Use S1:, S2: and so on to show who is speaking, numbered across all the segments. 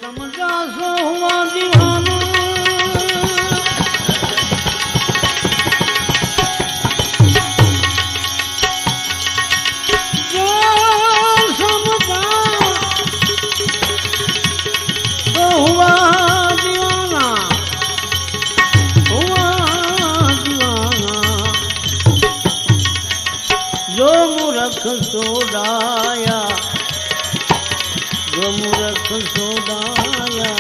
S1: समझा सो हुआ दीवाना। जो समझा सो हुआ दीवाना, हुआ दीवाना। जो मूर्ख सो डाया, जो मूर्ख सो डाया।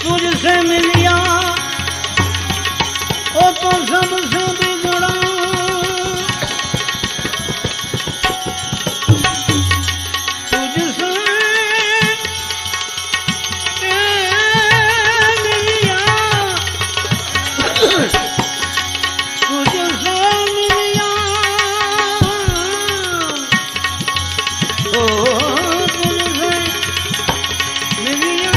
S1: तुझसे मिलिया वो तो सबसे बिगड़ा। तुझसे मिलिया, तुझसे मिलिया। ओ तुझसे मिलिया।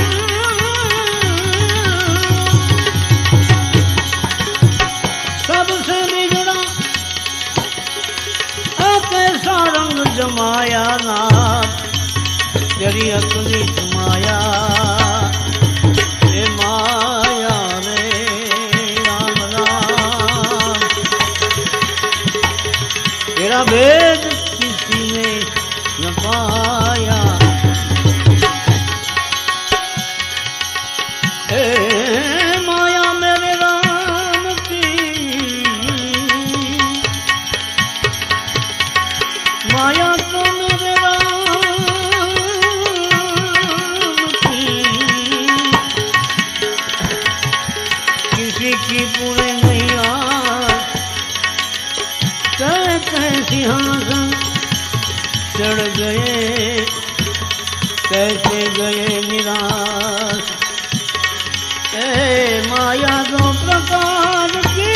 S1: सबसे बिगड़ा कैसा रंग जमाया ना, तेरी अकली जमाया रे माया रे राम राम। तेरा भेद किसी ने न पाया। माया मेरे राम की, माया तो मेरे राम की। किसी की पूरे नहीं आस, कह सिंहासन चढ़ गए, कैसे गए निराश। माया दो प्रकार की,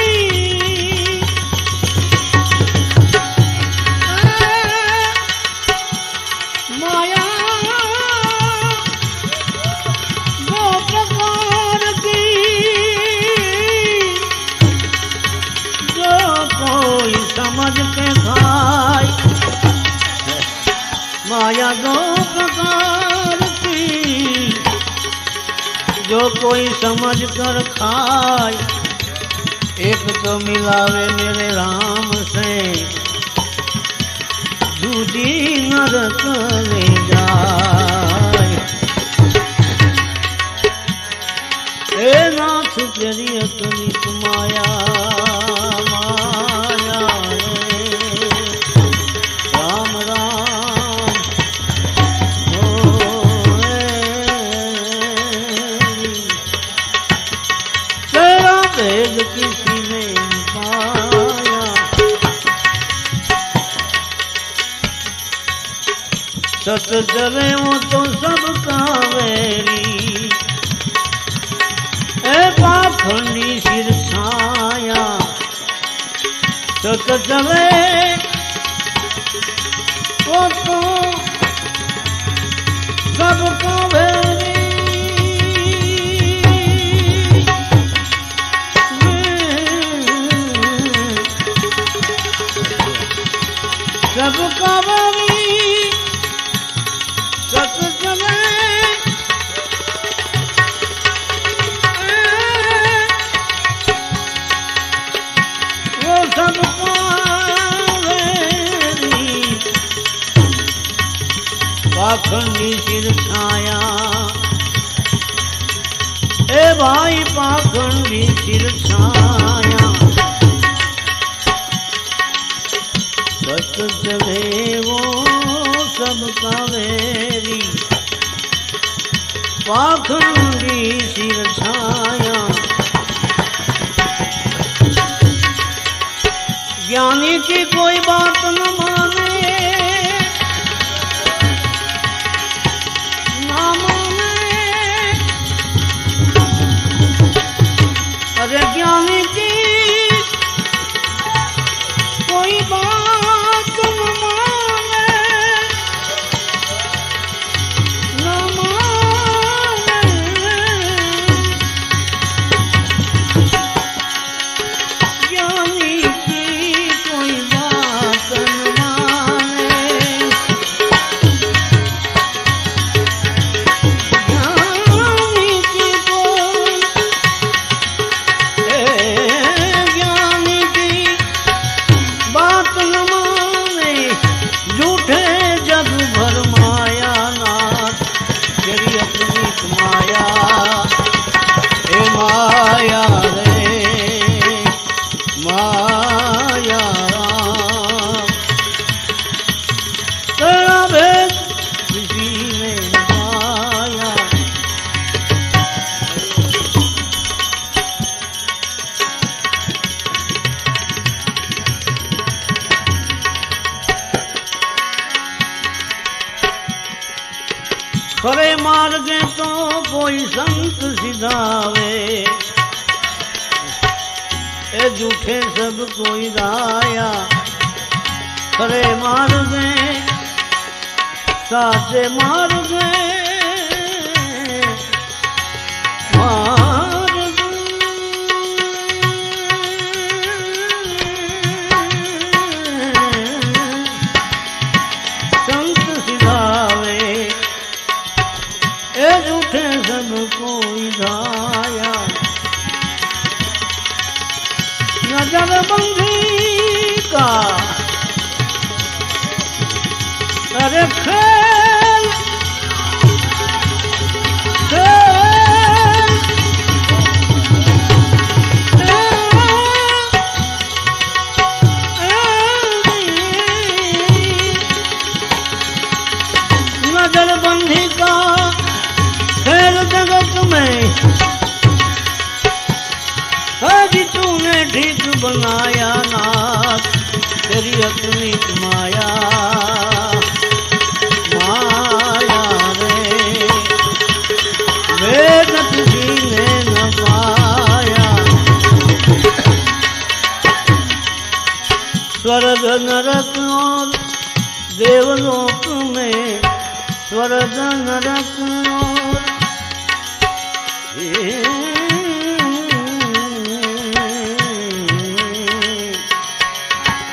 S1: माया दो प्रकार की। जो कोई समझ के खाए, माया दो प्रकार की। जो कोई समझ कर खाए, एक तो मिलावे मेरे राम से, दूजी नरक ले जाए। हे नाथ तेरी अतुलित माया, माया रे राम राम। तेरा भेद किसी ने पाया। सत चले वो तो सबका वैरी, ए पाखंडी सिर छाया। सत चले वो तो सबका वैरी। सबका वैरी सत चले, वो सबका वैरी। पाखंडी सिर छाया, ए भाई पाखंडी सिर छाया। सत चले वो सबका वैरी, पाखंडी सिर छाया। ज्ञानी की कोई बात न माने, ना माने। अरे ज्ञानी की कोई बात न माने, न माने। ज्ञानी की कोई बात न माने। खरे मार्गे तो कोई संत सिधावे, ए झूठे सब कोई राया। खरे मार्गे साचे मार्गे संत सिधावे, ए झूठे सब कोई धाया। नजर बंदी का अरे खेल नजरबंदी का खेल जगत में आज तूने ठीक बनाया नाथ, तेरी अपनी माया माया रे, वेद किसी ने न पाया। स्वर्ग नरक और देवलोक में, स्वर्ग नरक और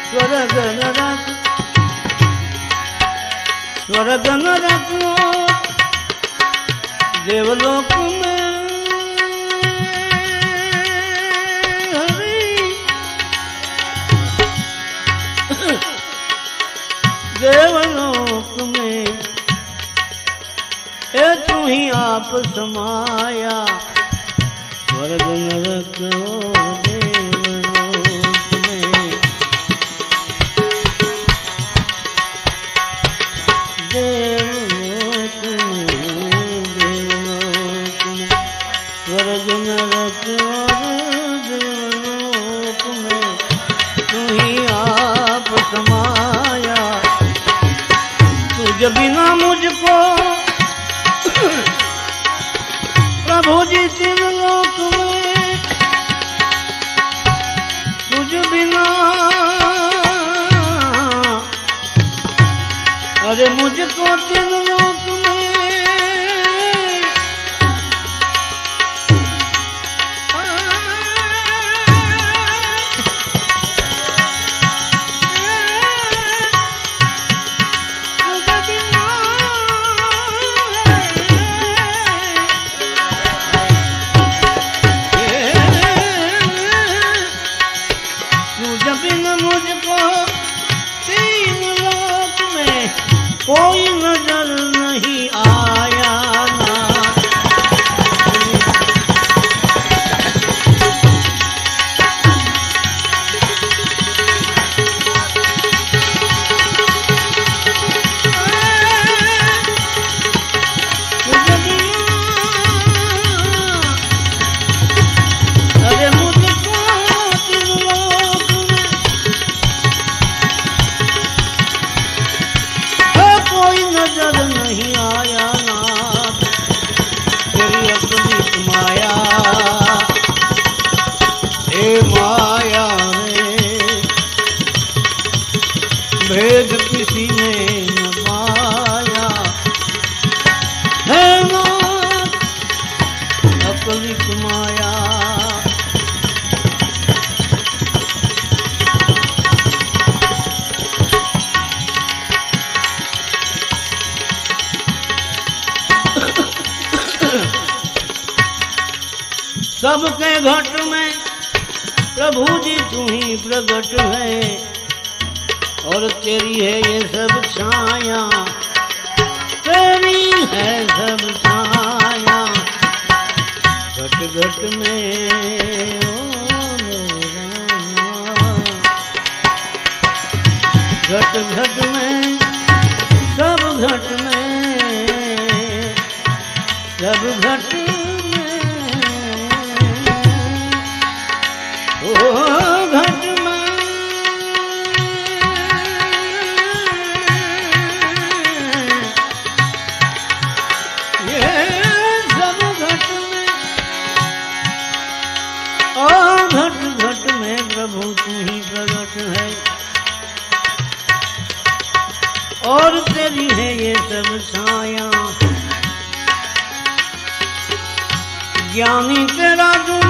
S1: स्वर्ग नरक, स्वर्ग नरक और देवलोक में हरि देवलोक में ए तू ही आप समाया। स्वर्ग नरक और देवलोक में, देवलोक में, देवलोक में, स्वर्ग नरक और देवलोक में तू ही आप समाया। तुझ बिना मुझको प्रभु जी तीन लोक में, तुझ बिना अरे मुझको तीन लोक में कोई नजर नहीं आया ना। अरे मुझको तीन लोक में कोई नजर नहीं आया नाथ, तेरी अपनी माया ए माया रे, भेद किसी ने न पाया है नाथ, अपनी माया। सबके घट में प्रभु जी तू ही प्रगट है, और तेरी है ये सब छाया, तेरी है सब छाया। घट घट में घट घट में सब घट में सब घट में घट में ज्ञानी तेरा जो